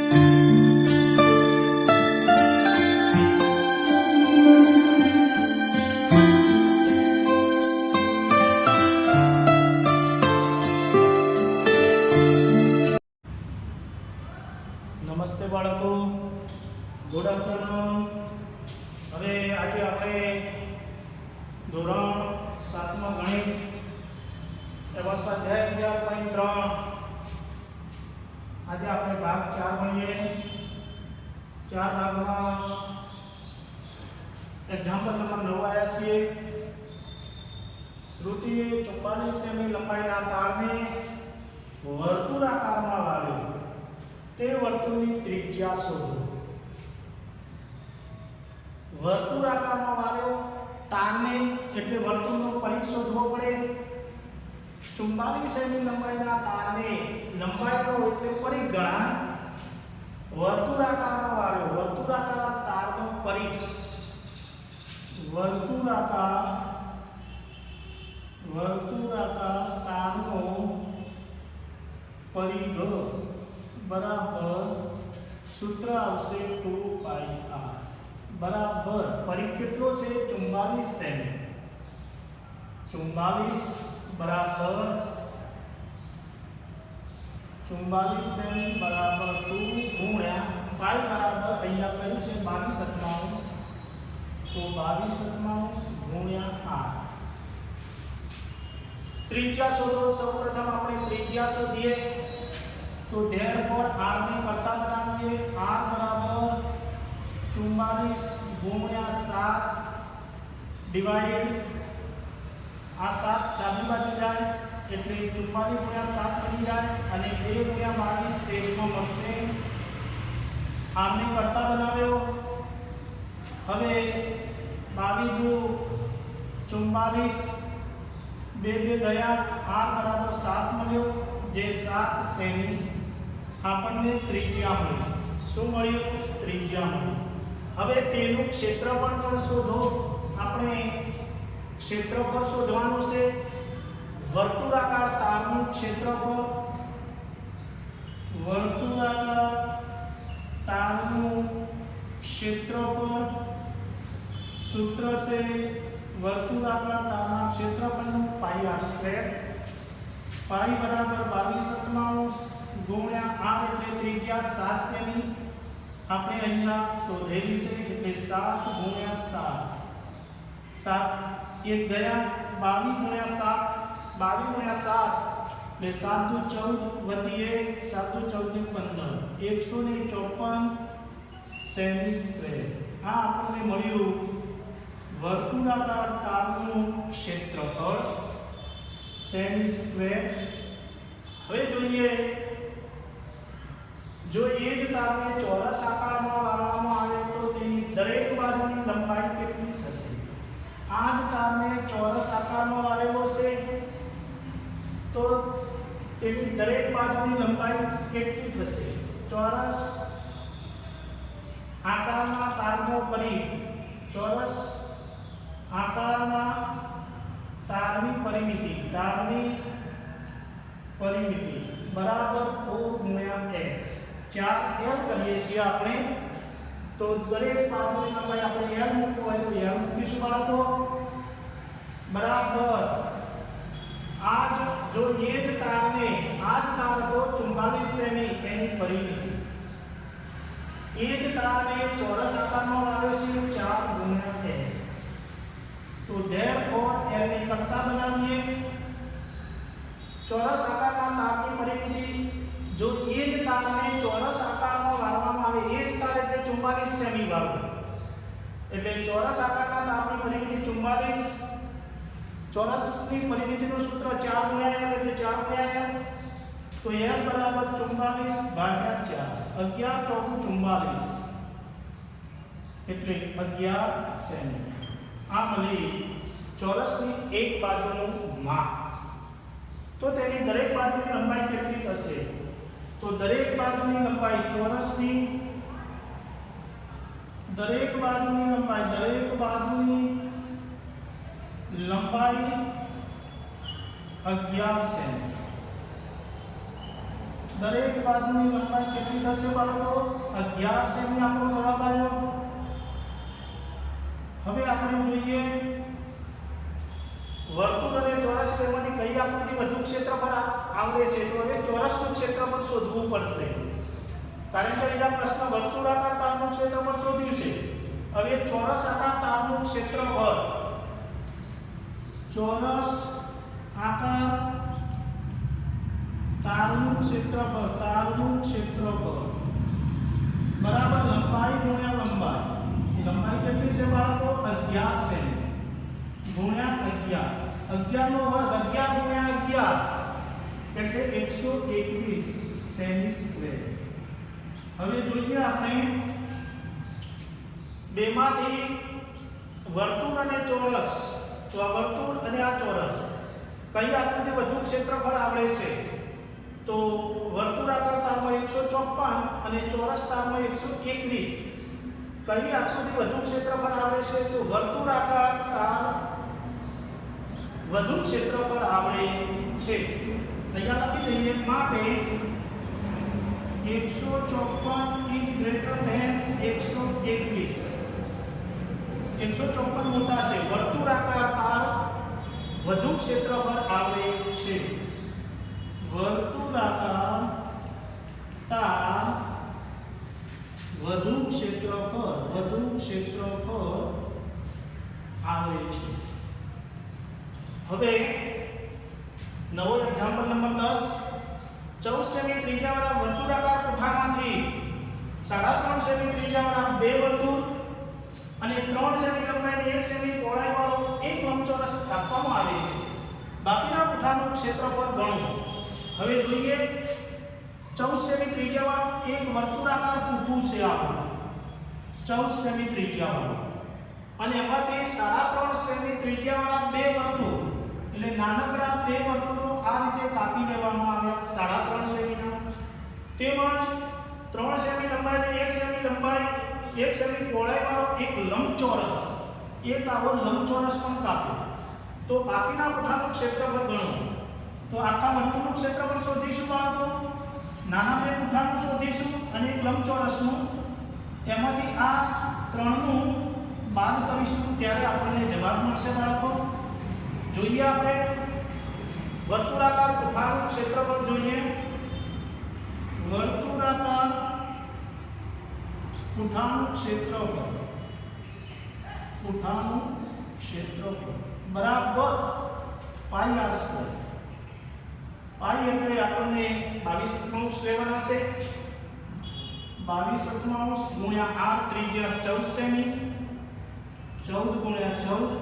નમસ્તે બાળકો, good afternoon. હવે આજે આપણે ધોરણ 7માં ગણિત એવા સ્વાધ્યાય 11.3 આજે આપણે ભાગ 4 ભણીએ. 4 ભાગમાં એક્ઝામ્પલ નંબર 9 આવ્યા છીએ. શ્રુતિએ 44 સેમી લંબાઈના તારને વર્તુળાકારમાં વાળ્યો. તે વર્તુળની ત્રિજ્યા શોધો. વર્તુળાકારમાં વાળ્યો તારને એટલે વર્તુળનો પરિઘ શોધવો પડે. 44 સેમી લંબાઈના તારને લંબાઈનો એટલે પરિઘ ગણા. વર્તુળાકારમાં વાળ્યો વર્તુળાકાર તારનો પરિઘ. વર્તુળાકાર તારનો પરિઘ बराबर सूत्र आवशे 2πr बराबर परिघ केटलो छे 44 सेमी. 44 बराबर 44 सेमी बराबर 2 गुण्या पाई बराबर अहींया कह्युं छे 22/8 तो 22/8 गुण्या r. त्रिज्या शोधो. सर्वप्रथम આપણે ત્રિજ્યા શોધીએ तो therefore r ने करता बनाइए. r बराबर 44 गुण્યા 7 डिवाइड आ 7 ડાબી બાજુ જાય એટલે 44 ગુણ્યા 7 બની જાય અને 2 ગુણ્યા 22 છેદમાં મળશે. r ને કરતા બનાવ્યો. હવે 22 દુ 44 2 2 ગયા r બરાબર 7 મળ્યો જે 7 સેમી આપણને ત્રિજ્યા મળી. શું મળ્યું? ત્રિજ્યા મળી. હવે તેનું ક્ષેત્રફળ પણ શોધો. આપણે ક્ષેત્રફળ શોધવાનું છે. વર્તુળાકાર તારનું ક્ષેત્રફળ. વર્તુળાકાર તારનું ક્ષેત્રફળ સૂત્ર છે વર્તુળાકાર તારના ક્ષેત્રફળનું પાઈ r સ્ક્વેર. पाई बराबर 22/8 गुण्या r એટલે ત્રિજ્યા 7 સેમી આપણે અહીંયા શોધેલી છે એટલે 7 ગુણ્યા 7 7 એક ગયા 22 ગુણ્યા 7 22 ગુણ્યા 7 એટલે 7 દુ 14 વધી 1 7 દુ 14 15 154 સેમી સ્ક્વેર. આ આપણને મળ્યું વર્તુળાકાર તારનું ક્ષેત્રફળ सेमी स्क्वेर. હવે જોઈએ જો એ જ તારને ચોરસ આકારમાં વાળવામાં આવે તો તેની દરેક બાજુની લંબાઈ કેટલી થશે? આ જ તારને ચોરસ આકારમાં વાળેલો છે તો તેની દરેક બાજુની લંબાઈ કેટલી થશે? ચોરસ આકારના તારનો પરિઘ ચોરસ આકારના तारनी परिमिति बराबर 4 गुण्या x 4 l કરીએ છીએ આપણે. તો દરેક બાજુની લંબાઈ આપણે l મૂકવો હોય તો l મૂકીશું બાળકો. બરાબર આજ જો એ જ તારને આજ તાર તો 44 સેમી એની પરિમિતિ. એ જ તારને ચોરસ આકારમાં વાળ્યો છે 4 ગુણ્યા l. तो therefore l ने करता बनाइए. चौरस आकार में तार की परिमिति जो ए ज तार ने चौरस आकार में वाળવામાં આવે એ જ તાર એટલે 44 સેમી વાળું એટલે ચોરસ આકારના તારની પરિમિતિ 44. ચોરસની પરિમિતિનું સૂત્ર 4 ગુણ્યા l એટલે 4 ગુણ્યા l તો l બરાબર 44 ભાગ્યા 4 11 ચોકુ 44 એટલે 11 સેમી. આ મળી ચોરસની એક બાજુનું માપ. તો તેની દરેક બાજુની લંબાઈ કેટલી થશે? તો દરેક બાજુની લંબાઈ ચોરસની દરેક બાજુની લંબાઈ 11 સેમી દરેક બાજુની લંબાઈ કેટલી થશે બાળકો? 11 સેમી આપણો જવાબ આવ્યો. હવે આપણે જોઈએ વર્તુળ અને ચોરસ બેમાંથી કઈ આકૃતિ વધુ ક્ષેત્રફળ આવડે છે. તો હવે ચોરસનું ક્ષેત્રફળ શોધવું પડશે, કારણ કે અહીંયા પ્રશ્ન વર્તુળાકાર તારનું ક્ષેત્રફળ શોધ્યું છે. હવે ચોરસ આકાર તારનું ક્ષેત્રફળ, ચોરસ આકાર તારનું ક્ષેત્રફળ બરાબર લંબાઈ ગુણ્યા લંબાઈ. લંબાઈ કેટલી છે બાળકો? 11 સેમી ગુણ્યા 11. 11 નો વર્ગ 11 ગુણ્યા 11 એટલે 121 સેમી સ્ક્વેર. હવે જોઈએ આપણે બેમાંથી વર્તુળ અને ચોરસ. તો આ વર્તુળ અને આ ચોરસ કઈ આકૃતિ વધુ ક્ષેત્રફળ આવડે છે? તો વર્તુળાકાર તારમાં 154 અને ચોરસ તારમાં 121. કઈ આકૃતિ વધુ ક્ષેત્રફળ આવડે છે? તો વર્તુળાકાર તાર વધુ ક્ષેત્રફળ આવડે છે. અહીંયા લખી દઈએ માટે 154 ઇઝ ગ્રેટર ધેન 121. 154 મોટા છે. વર્તુળાકાર તાર વધુ ક્ષેત્રફળ આવડે છે. વર્તુળાકાર તાર વધુ ક્ષેત્રફળ આવે છે. હવે નવો એક્ઝામ્પલ નંબર 10. 14 સેમી ત્રિજ્યાવાળા વર્તુળાકાર કોઠામાંથી 3.5 સેમી ત્રિજ્યાવાળા બે વર્તુળ અને 3 સેમી લંબાઈની 1 સેમી પહોળાઈવાળો એક લંબચોરસ આપવામાં આવે છે. બાકીના કોઠાનું ક્ષેત્રફળ ગણો. હવે જોઈએ 14 સેમી ત્રિજ્યાવાળું એક વર્તુળાકાર કોઠું છે આપણું, 14 સેમી ત્રિજ્યાવાળું, અને એમાંથી 3.5 સેમી ત્રિજ્યાવાળા બે વર્તુળ, એટલે નાનકડા બે વર્તુળો આ રીતે કાપી લેવામાં આવ્યા 3.5 સેમીના. તેમજ 3 સેમી લંબાઈ અને 1 સેમી લંબાઈ 1 સેમી પહોળાઈવાળો એક લંબચોરસ, એક આવો લંબચોરસ પણ કાપ્યો. તો બાકીના કોઠાનું ક્ષેત્રફળ ગણો. તો આખા વર્તુળનું ક્ષેત્રફળ શોધીશું બાળકો. નાના બે કોઠાનું શોધીશું અને એક લંબચોરસનું. એમાંથી આ ત્રણનું બાદ કરીશું ત્યારે આપણને જવાબ મળશે બાળકો. જોઈએ આપણે વર્તુળાકાર કોઠાનું ક્ષેત્રફળ જોઈએ. વર્તુળાકાર કોઠાનું ક્ષેત્રફળ બરાબર પાઈ આર સ્ક્વેર. પાઈ એટલે આપણને 22/8 લેવાના છે. 22/8 ગુણ્યા r ત્રિજ્યા 14 સેમી, 14 ગુણ્યા 14,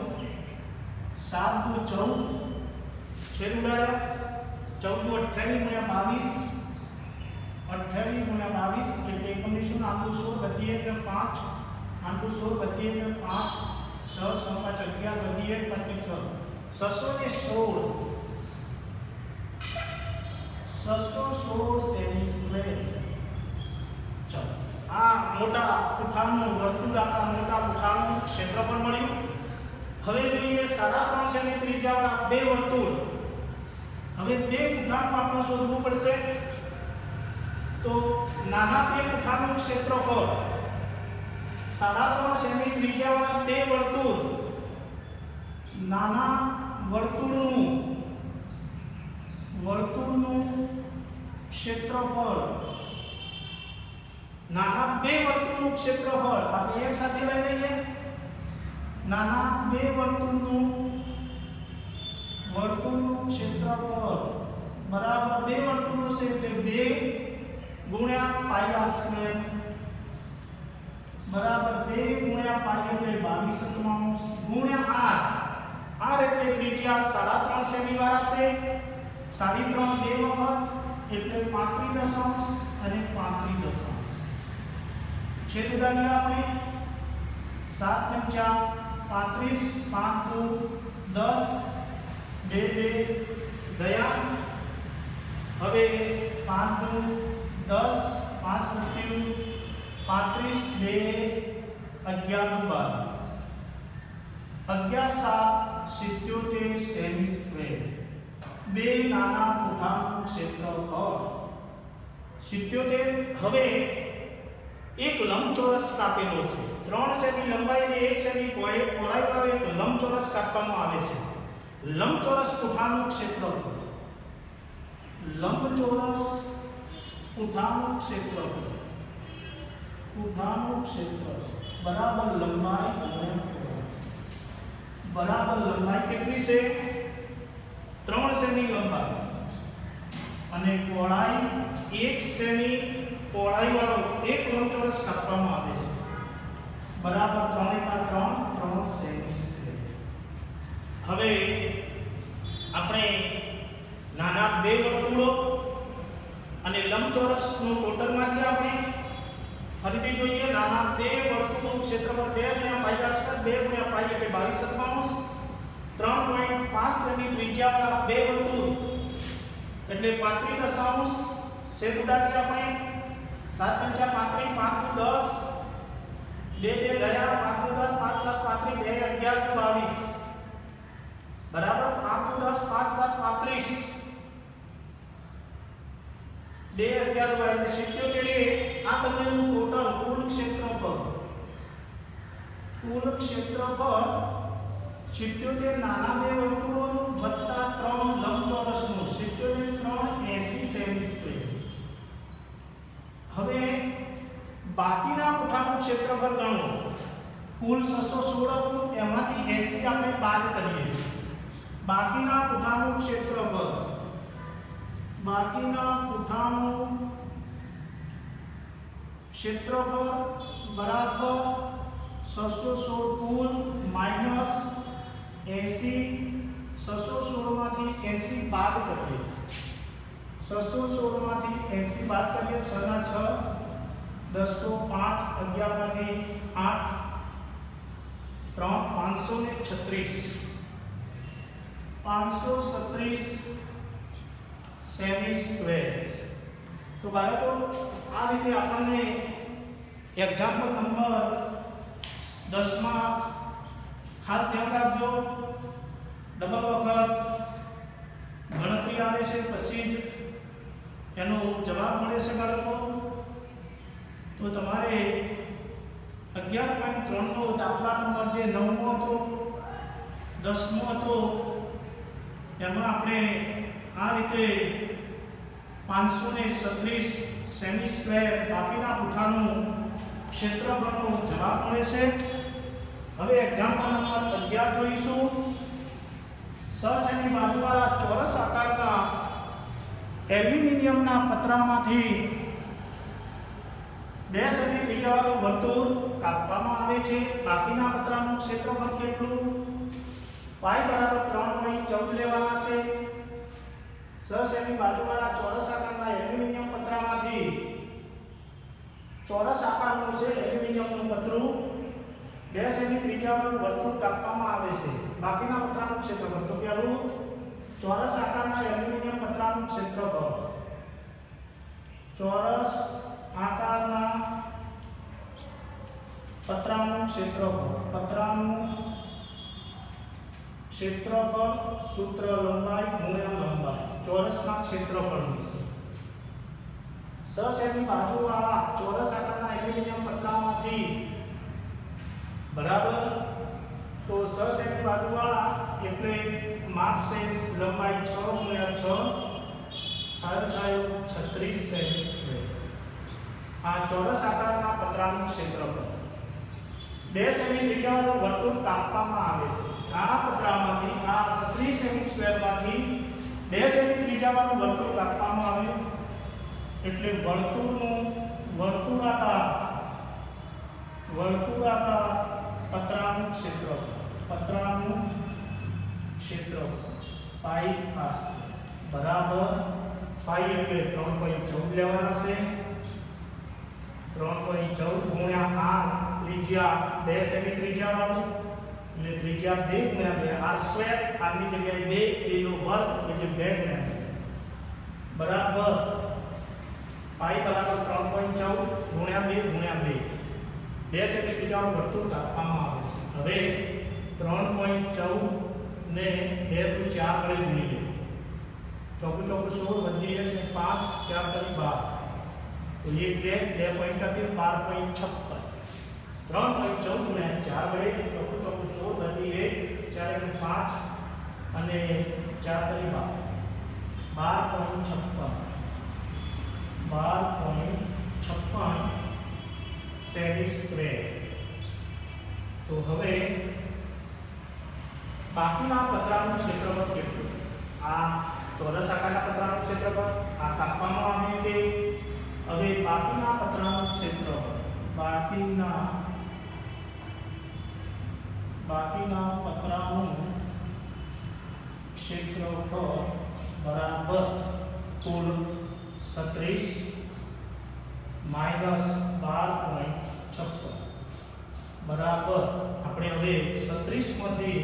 7 દુ 14, છેદ ઉડાડ્યા, 14 દુ 28 ગુણ્યા 22, 28 ગુણ્યા 22 એટલે એકમની શું? 8 દુ 16 વધી 1 એટલે 5, 8 દુ 16 વધી 1 એટલે 5, 6 6 5 11 વધી 1 એટલે 616 સેમી સ્ક્વેર. ચલો આ મોટા કોઠાનું વર્તુળાકાર મોટા કોઠાનું ક્ષેત્રફળ મળ્યું. હવે જોઈએ 3.5 સેમી ત્રિજ્યાવાળા બે વર્તુળ. હવે બે કોઠાનું આપણે શોધવું પડશે. તો નાના બે કોઠાનું ક્ષેત્રફળ 3.5 સેમી ત્રિજ્યાવાળા બે વર્તુળ, નાના વર્તુળનું ક્ષેત્રફળ, નાના બે વર્તુળનું ક્ષેત્રફળ આપણે એક સાથે લઈ લઈએ. નાના બે વર્તુળનું ક્ષેત્રફળ બરાબર બે વર્તુળો છે એટલે 2 ગુણ્યા પાઈ આર સ્ક્વેર બરાબર 2 ગુણ્યા પાઈ એટલે 22/8 ગુણ્યા r. r એટલે ત્રિજ્યા 3.5 સેમી વાળા છે. 3.5 બે વખત એટલે 35 અને 35. છેદ ઉડાડીએ આપણે. 7 × 35, 5 દુ 10, 2 ગયા. હવે 5 દુ 10, 5 સત્યુ 35, 2 11 દુ 12, 11 7 77 સેમી સ્ક્વેર. બે નાના કોઠાનું ક્ષેત્રફળ 77 હવે એક લંબચોરસ કાપેલો છે 3 સેમી લંબાઈ અને 1 સેમી પહોળાઈવાળો એક લંબચોરસ કાપવામાં આવે છે. લંબચોરસ પુઠાનું ક્ષેત્રફળ લંબચોરસ પુઠાનું ક્ષેત્રફળ બરાબર લંબાઈ કેટલી છે 3 સેમી લંબાઈ અને પહોળાઈ 1 સેમી પહોળાઈ વાળો એક લંબચોરસ કાપવામાં આવે છે બરાબર 3 સેમી. હવે આપણે નાના બે વર્તુળો અને લંબચોરસનું ટોટલમાંથી આપણે ફરીથી જોઈએ. નાના બે વર્તુળનું ક્ષેત્રફળ 2 × પાઈ r² 2 × પાઈ એટલે 22/3.5 સેમી ત્રિજ્યાવાળા બે વર્તુળ એટલે 35 છેદ ઉડાડીએ આપણે 7 × 5 = 35 5 × 10 2 ગયા 5 × 10 5 7 35 2 11 × 22 બરાબર 5 × 10 5 7 35 2 11 એટલે 77 આ બંનેનું ટોટલ કુલ ક્ષેત્રફળ 77 નાના બે વર્તુળોનું વત્તા 3 લંબચોરસનું 77 3 80 સેમી સ્ક્વેર. હવે બાકીના પુઠાનું ક્ષેત્રફળ ગણો. કુલ 616 હતું એમાંથી 80 આપણે બાદ કરીએ. બાકીના પુઠાનું ક્ષેત્રફળ બરાબર 616 કુલ માઈનસ 80 616 માંથી 80 બાદ કરીએ. 616 માંથી 80 બાદ કરીએ 6 ના 6 10 તો 5 11 માંથી 8 3 536 સેમી સ્ક્વેર. તો બાળકો આ રીતે આપણને એક્ઝામ્પલ નંબર 10 માં ખાસ ધ્યાન રાખજો. ડબલ વખત ગણતરી આવે છે પછી જ એનો જવાબ મળે છે બાળકો. તો તમારે 11.3 નો દાખલા નંબર જે 9મો હતો 10મો હતો એમાં આપણે આ રીતે 536 સેમી સ્ક્વેર બાકીના પુઠાનું ક્ષેત્રફળનો જવાબ મળે છે. હવે એક્ઝામ્પલ નંબર 11 જોઈશું. 6 સેમી બાજુવાળા ચોરસ આકારના એલ્યુમિનિયમના પતરામાંથી 2 સેમી ત્રિજ્યાવાળું વર્તુળ કાપવામાં આવે છે. બાકીના પતરાનું ક્ષેત્રફળ કેટલું? પાઈ બરાબર 3.14 લેવાના છે. 6 સેમી બાજુવાળા ચોરસ આકારના એલ્યુમિનિયમ પતરામાંથી ચોરસ આકારનું છે એલ્યુમિનિયમનું પતરું 2 સેમી ત્રિજ્યાવાળું વર્તુળ કાપવામાં આવે છે. બાકીના પતરાનું ક્ષેત્રફળ તો પહેલું ચોરસ આકારના એલ્યુમિનિયમ પતરાનું ક્ષેત્રફળ ચોરસ આકારના પતરાનું ક્ષેત્રફળ સૂત્ર લંબાઈ ગુણ્યા લંબાઈ ચોરસના ક્ષેત્રફળનું 6 સેમી બાજુવાળા ચોરસ આકારના એલ્યુમિનિયમ પતરામાંથી બરાબર તો 6 સેમી બાજુવાળા એટલે માપ છે લંબાઈ 6 × 6 36 સેમી સ્ક્વેર. આ ચોરસ આકારના પતરાનું ક્ષેત્રફળ 2 સેમી ત્રિજ્યાવાળું વર્તુળ કાપવામાં આવે છે. આ પતરામાંથી આ 36 સેમી સ્ક્વેરમાંથી 2 સેમી ત્રિજ્યાવાળું વર્તુળ કાપવામાં આવ્યું એટલે વર્તુળાકાર પતરાનું ક્ષેત્રફળ પાઈ પાસે બરાબર પાઈ એટલે 3.14 લેવાના છે. 3.14 ગુણ્યા r ત્રિજ્યા 2 સેમી ત્રિજ્યાવાળું એટલે ત્રિજ્યા 2 ગુણ્યા 2 r² આની જગ્યાએ 2 નો વર્ગ એટલે 2 ગુણ્યા 2 બરાબર પાઈ બરાબર 3.14 ગુણ્યા 2 ગુણ્યા 2 2 સેમી ત્રિજ્યાવાળું વર્તુળ કાપવામાં આવે છે. હવે 3.14 ને 2 × 4 વડે ગુણીએ. ચોકું 16 વધી 5 4 × 12 तो ये 2 का 12.56 3.14 गुણ્યા 4 વડે ચોખ્ખું ચોખ્ખું 16 વધી 1 4 5 અને 4 તરી 12.56 સેમી સ્ક્વેર. તો હવે બાકીના પતરાનું ક્ષેત્રફળ કેટલું? આ ચોરસ આકારના પતરાનું ક્ષેત્રફળ આ કાપવામાં આવ્યું તે. હવે બાકીના પતરાનું ક્ષેત્રફળ બાકીના પતરાનું ક્ષેત્રફળ બરાબર કુલ 36 માઈનસ 12.56 બરાબર આપણે હવે 36 માંથી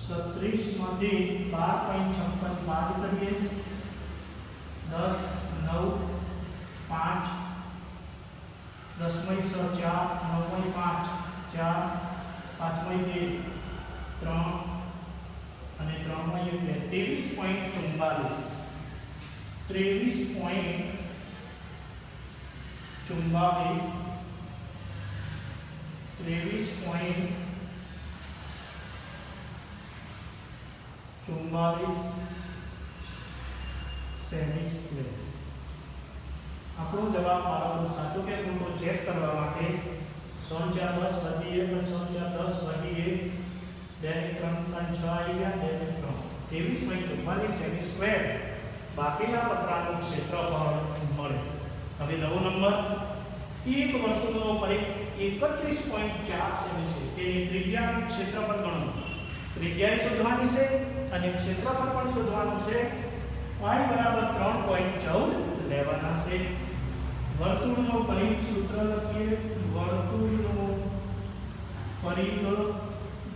12.56 બાદ કરીએ. 10 9 5 10 6 4 9 5 4 5 3 અને 3 એટલે 23.44 સેમી સ્ક્વેર. આપણો જવાબ મારો સાચો કે ખોટો ચેક કરવા માટે 100 4 10 વધી 1 100 4 10 વધી 1 2 3 6 આવી ગયા 2 23.44 સેમી સ્ક્વેર બાકીના પતરાનું ક્ષેત્રફળ મળે. હવે નવો નંબર એક વર્તુળનો પરિઘ 31.4 સેમી છે. તેની ત્રિજ્યાનું ક્ષેત્રફળ ગણો. ત્રિજ્યા શોધવાની છે અને ક્ષેત્રફળ પણ શોધવાનું છે. y બરાબર 3.14 લેવાના છે. વર્તુળનો પરિઘ સૂત્ર લખીએ. વર્તુળનો પરિઘ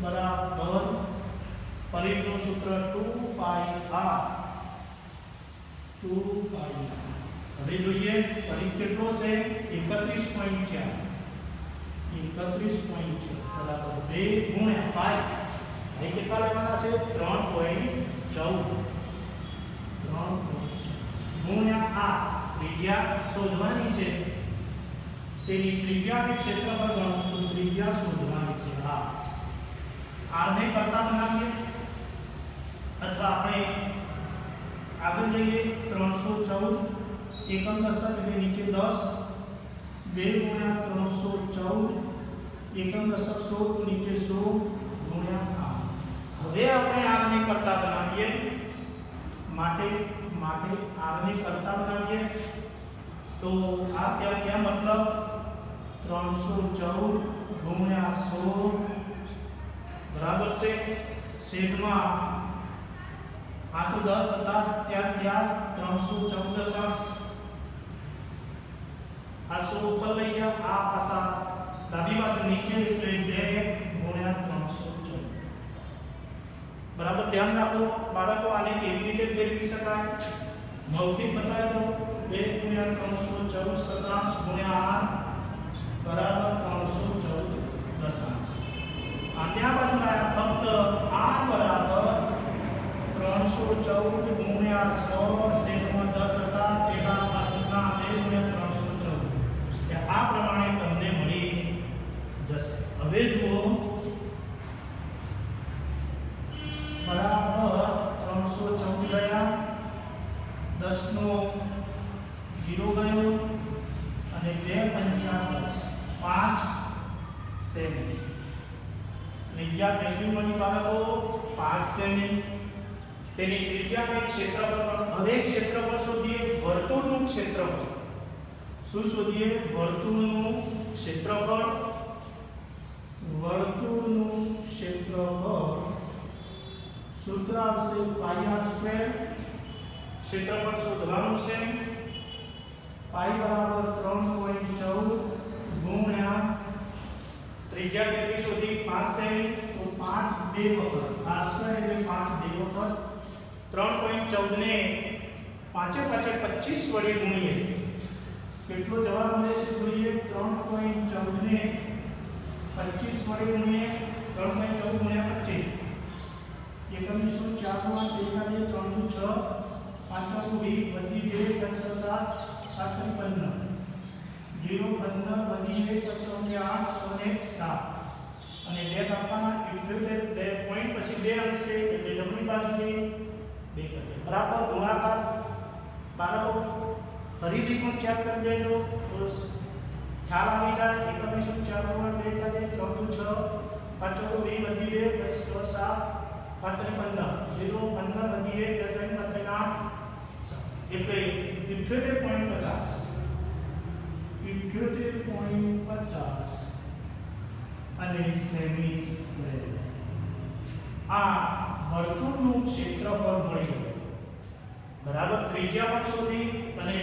બરાબર પરિઘનું સૂત્ર 2πr. હવે જોઈએ પરિઘ કેટલો છે? 31.4 બરાબર 2 ગુણ્યા પાઈ. અહીં કેટલા લેવાના છે? 3.14 ગુણ્યા આ ત્રિજ્યા શોધવાની છે. તેની ત્રિજ્યાનું ક્ષેત્રફળ ગણો. તો ત્રિજ્યા શોધવાની છે. r ને કરતા બનાવીએ અથવા આપણે આગળ જઈએ. 314 એકમ દશક એટલે નીચે 10 2 ગુણ્યા 314 એકમ દશક 100 તો નીચે 100 ગુણ્યા 8. હવે આપણે r ને કરતા બનાવીએ માટે r ને કરતા બનાવીએ તો આ क्या मतलब 314 ગુણ્યા 100 બરાબર છે છેદમાં આ તો 10 હતા ત્યાં 314 આ 100 ઉપર લઈ ગયા. આ પાછા ડાબી બાજુ નીચે એટલે 2 ગુણ્યા 314 બરાબર. ધ્યાન રાખો બાળકો, આને કેવી રીતે ફેરવી શકાય મૌખિક બતાવી દો. 2 ગુણ્યા 314 17 ગુણ્યા 8 બરાબર 314 દશાંશ. આન્યા બાજુ લાયા ફક્ત r બરાબર 314 ગુણ્યા 100 છેદમાં 10 હતા તેના અંશના 2 ગુણ્યા 314 આ પ્રમાણે તમને મળી જશે. હવે જુઓ બરાબર 314 ગયા 10 નો 0 ગયો અને 2 5 સેમી. ત્રિજ્યા કેટલી મળી બાળકો? 5 સેમી. તેની ત્રિજ્યાનું ક્ષેત્રફળ. હવે ક્ષેત્રફળ શોધીએ. વર્તુળનું ક્ષેત્રફળ. શું શોધીએ? વર્તુળનું ક્ષેત્રફળ. વર્તુળનું ક્ષેત્રફળ સૂત્ર આવશે πr². ક્ષેત્રફળ શોધવાનું છે. પાઈ બરાબર 3.14 ગુણ્યા ત્રિજ્યા કેટલી શોધી? 5 સેમી. તો 5 2 વખત r² એટલે 5 2 વખત 3.14 ને 5 5 25 વડે ગુણીએ કેટલો જવાબ મળે છે જોઈએ. 3.14 ને 25 વડે ગુણીએ 3.14 ગુણ્યા 25 એકમની શું 4 ગુણ્યા 2 3 6 5 20 વધી 2 5 7 0 15 વધી 1 + 8 7 અને 2 કાપવાના 78 2 પોઈન્ટ પછી 2 અંક છે એટલે જમણી બાજુથી 2 કરીએ બરાબર ગુણાકાર બાળકો ફરીથી પણ ચેક કરી દેજો તો ખ્યાલ આવી જાય 21 4 * 2 કરીએ 3 * 6 5 * 2 વધી 2 + 6 7 15 0 15 વધી 1 3 + 8 એટલે 78.50 અને સેમી સ્ક્વેર આ વર્તુળનું ક્ષેત્રફળ મળી ગયું બરાબર ત્રિજ્યા પણ શોધી અને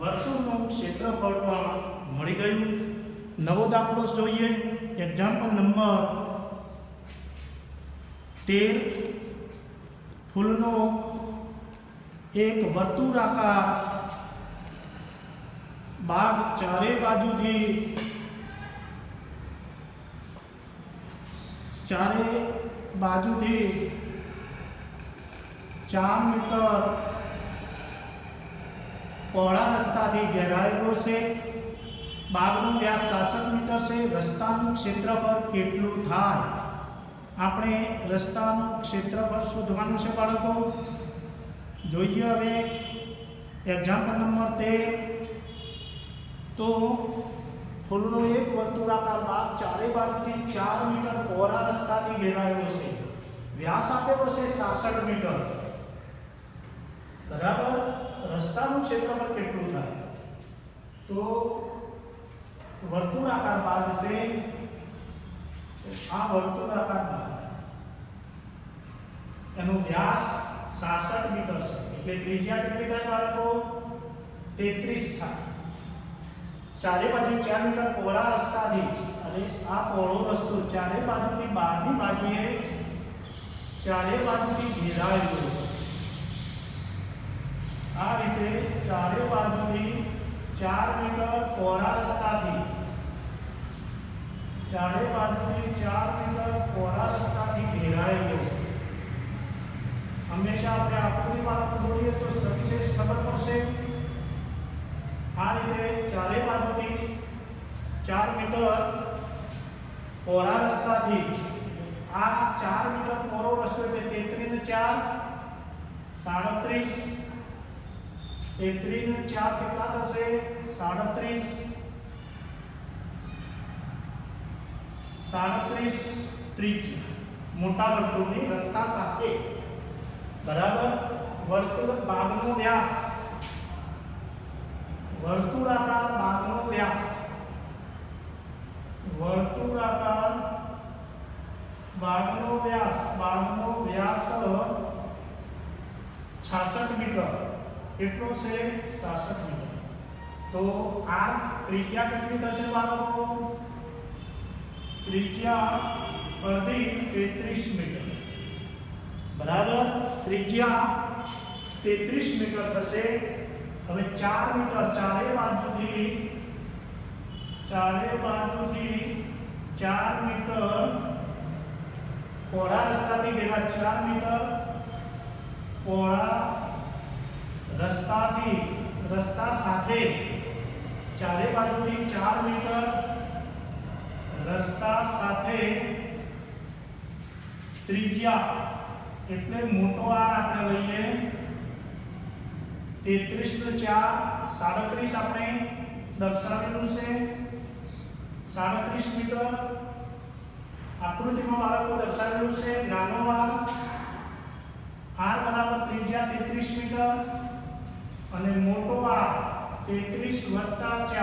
વર્તુળનું ક્ષેત્રફળ પણ મળી ગયું નવો દાખલો જોઈએ એક્ઝામ્પલ નંબર 13 ફૂલનો એક વર્તુળાકાર બાગ ચારે બાજુથી 4 મીટર પહોળા રસ્તાથી ઘેરાયેલો છે બાગનો વ્યાસ 66 મીટર છે રસ્તાનું ક્ષેત્રફળ કેટલું થાય આપણે રસ્તાનું ક્ષેત્રફળ શોધવાનું છે બાળકો જોઈએ હવે એક્ઝામ્પલ નંબર 13 તો ફૂલનો એક વર્તુળાકાર બાગ ચારે બાજુથી 4 મીટર પહોળા રસ્તાથી ઘેરાયેલો છે વ્યાસ આપેલો છે 66 મીટર બરાબર રસ્તાનું ક્ષેત્રફળ કેટલું થાય તો વર્તુળાકાર બાગ છે આ વર્તુળાકાર બાગ એનો વ્યાસ 66 મીટર છે એટલે ત્રિજ્યા કેટલી થાય બાળકો 33 થાય ચારે બાજુ 4 મીટર પહોળા રસ્તાથી અને આ પહોળો રસ્તો ચારે બાજુથી બહારની બાજુએ ચારે બાજુથી ઘેરાયેલો છે આ રીતે ચારે બાજુથી 4 મીટર પહોળા રસ્તાથી ચારે બાજુથી 4 મીટર પહોળા રસ્તાથી ઘેરાયેલો છે હંમેશા આપણે આકૃતિ વાળા દોરીએ તો સવિશેષ ખબર પડશે આ રીતે ચારે બાજુથી 4 મીટર પહોળા રસ્તાથી આ 4 મીટર પહોળો રસ્તો એટલે 33 ને 4 37 33 ને 4 કેટલા થશે 37 ત્રિજ્યા મોટા વર્તુળની રસ્તા સાથે બરાબર વર્તુળ બાગનો વ્યાસ વર્તુળાકાર બાગનો વ્યાસ 66 મીટર કેટલો છે 66 મીટર તો આ ત્રિજ્યા કેટલી થશે બાળકો ત્રિજ્યા અડધી 33 મીટર બરાબર ત્રિજ્યા 33 મીટર થશે હવે 4 મીટર ચારે બાજુથી 4 મીટર પહોળા રસ્તાથી ઘેરા 4 મીટર પહોળા રસ્તા સાથે ચારે બાજુથી 4 મીટર રસ્તા સાથે ત્રિજ્યા એટલે મોટો આર આપણે લઈએ 33 ને 4 37 આપણે દર્શાવેલું છે 37 મીટર આકૃતિમાં બાળકો દર્શાવેલું છે નાનો આર બરાબર ત્રિજ્યા 33 મીટર અને મોટો આર 33 વત્તા 4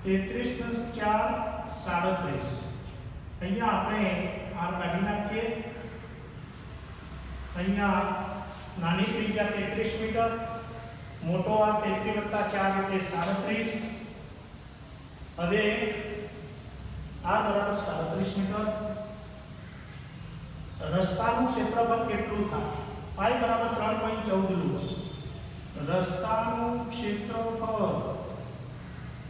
33 + 4 37 અહીંયા આપણે આર કાઢી નાખીએ અહીંયા નાની ત્રિજ્યા 33 મીટર મોટો આર 33 + 4 એટલે 37 હવે આર બરાબર 37 મીટર રસ્તાનું ક્ષેત્રફળ કેટલું થાય પાઈ બરાબર 3.14 લો રસ્તાનું ક્ષેત્રફળ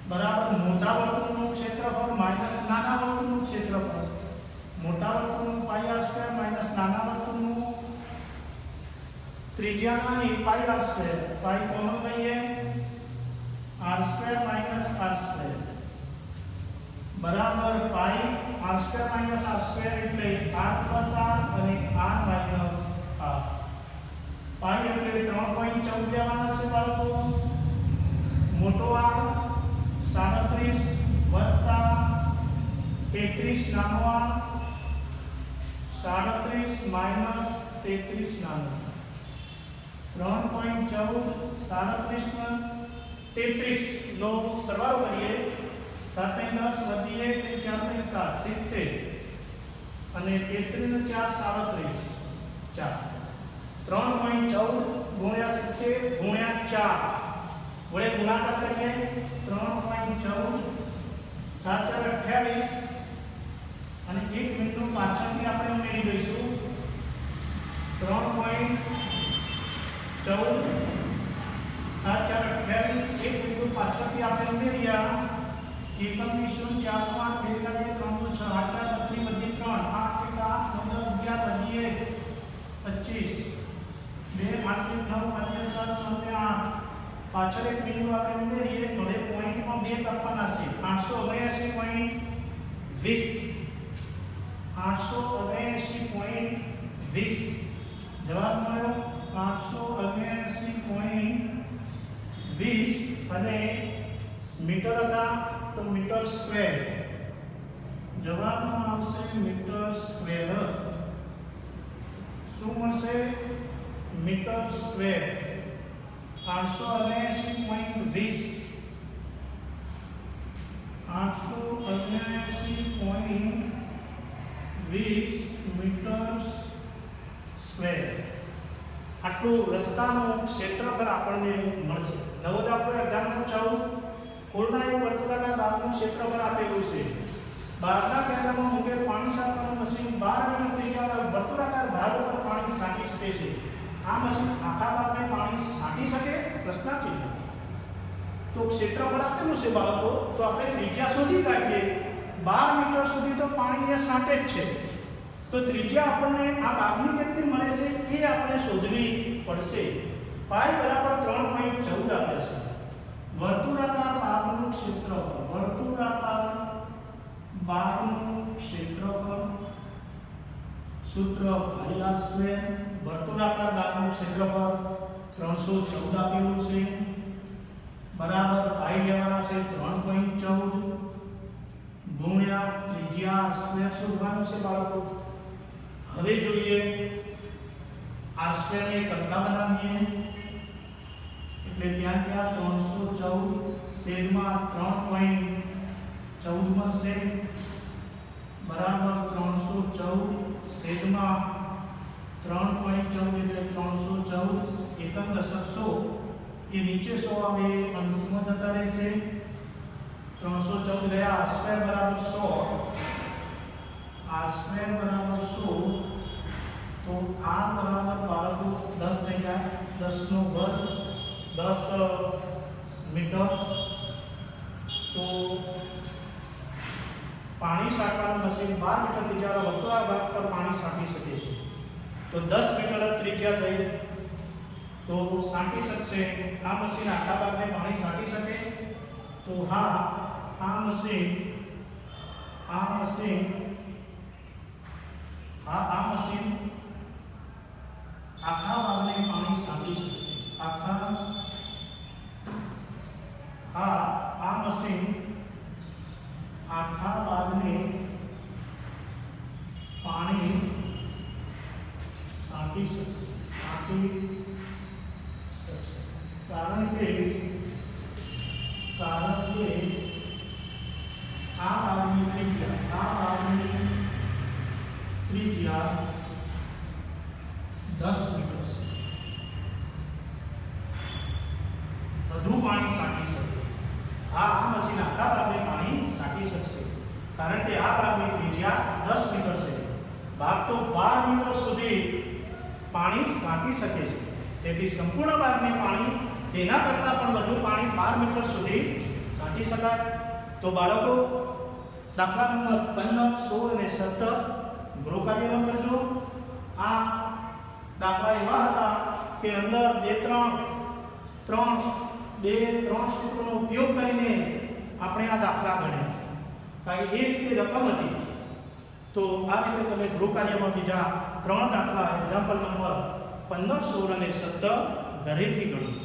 બરાબર મોટા વર્તુળનું ક્ષેત્રફળ માઈનસ નાના વર્તુળનું ક્ષેત્રફળ મોટા વર્તુળનું પાઈ r સ્ક્વેર માઈનસ નાના વર્તુળનું ત્રિજ્યા નાની પાઈ r સ્ક્વેર પાઈ કોમન લઈએ r square minus r square બરાબર પાઈ r square minus r square એટલે r પ્લસ r અને r માઈનસ r પાઈ એટલે 3.14 લેવાના છે બાળકો મોટો r 37 વત્તા 33 નાનો r 37 માઈનસ 33 નાનો 3.14 37 માં 33 નો સરવાળો કરીએ 7 × 10 વધી 1 4 × 7 70 અને 33 નો 4 37 4 3.14 ગુણ્યા 70 ગુણ્યા 4 વડે ગુણાકાર કરીએ 3.14 7 4 28 અને 1 મિનિટનું પાછળથી આપણે ઉમેરી દઈશું 3.14 7 4 28 1 મિનિટનું પાછળથી આપણે ઉમેર્યા એકમ વિષમ 4 5 2 3 6 8 4 બધી 3 8 8 9 11 25 2 8 9 5 7 8 પાછળ એક બિંદુ આપણે ઉમેરીએ હવે પોઈન્ટમાં 2 કાપવાના છે 879.20 879.20 જવાબ મળ્યો 879.20 અને મીટર હતા તો મીટર સ્ક્વેર જવાબમાં આવશે મીટર સ્ક્વેર શું મળશે મીટર સ્ક્વેર 879.20 મીટર સ્ક્વેર આટલું રસ્તાનું ક્ષેત્રફળ આપણને મળશે નવોદય એક્ઝામનું 14 ખોળના એક વર્તુળાકાર દાબનું ક્ષેત્રફળ આપેલું છે બહારના કેન્દ્રમાં મૂકેલ પાણી છાંટવાનું મશીન 12 મીટર ત્રિજ્યાવાળા વર્તુળાકાર ભાગ પર પાણી છાંટી શકે છે આ મશીન આખા ભાગને પાણી છાંટી શકે પ્રશ્નાર્થ તો ક્ષેત્રફળ આપેલું છે બાળકો તો આપણે ત્રિજ્યા શોધી કાઢીએ 12 મીટર સુધી તો પાણી એ છાંટે જ છે તો ત્રિજ્યા આપણને આ ભાગની કેટલી મળે છે એ આપણે શોધવી પડશે પાઈ બરાબર 3.14 આપે છે વર્તુળાકાર ભાગનું ક્ષેત્રફળ સૂત્ર પાઈ r સ્ક્વેર વર્તુળાકાર ભાગનું ક્ષેત્રફળ 314 આપેલું છે બરાબર પાઈ લેવાના છે 3.14 ગુણ્યા ત્રિજ્યા r સ્ક્વેર શોધવાનું છે બાળકો હવે જોઈએ r સ્ક્વેર ને કરતા બનાવીએ એટલે ત્યાં 314 છેદમાં 3.14 મળશે બરાબર 314 છેદમાં 3.14 એટલે 314 એકમ દશક 100 એ નીચે 100 આવે અંશમાં જતા રહેશે 314 ગયા r સ્ક્વેર બરાબર 100 r સ્ક્વેર બરાબર 100 તો r બરાબર બાળકો 10 થઈ જાય 10 નો વર્ગ 10 મીટર તો પાણી છાંટવાનું મશીન 12 મીટર ત્રિજ્યાવાળા વર્તુળાકાર ભાગ પર પાણી છાંટી શકે છે તો 10 મીટર ત્રિજ્યા થઈ તો છાંટી શકશે આ મશીન આખા ભાગને પાણી છાંટી શકે તો હા આ મશીન આખા ભાગને પાણી છાંટી શકશે આ મશીન આખા ભાગને પાણી છાંટી શકશે કારણ કે આ ભાગની ત્રિજ્યા 10 મીટર છે વધુ પાણી છાંટી શકે આ મશીન આખા ભાગને પાણી છાંટી શકશે કારણ કે આ ભાગની ત્રિજ્યા 10 મીટર છે ભાગ તો 12 મીટર સુધી પાણી છાંટી શકે છે તેથી સંપૂર્ણ ભાગને પાણી તેના કરતાં પણ વધુ પાણી 12 મીટર સુધી છાંટી શકાય તો બાળકો દાખલા નંબર 15 16 અને 17 ગૃહકાર્યમાં કરજો આ દાખલા એવા હતા કે અંદર 2 3 ત્રણ સૂત્રોનો ઉપયોગ કરીને આપણે આ દાખલા ગણ્યા. કારણ કે એ રીતે રકમ હતી. તો આ રીતે તમે ગૃહ કાર્યમાં બીજા 3 દાખલા એક્ઝામ્પલ નંબર 15, 16 અને 17 ઘરેથી ગણજો.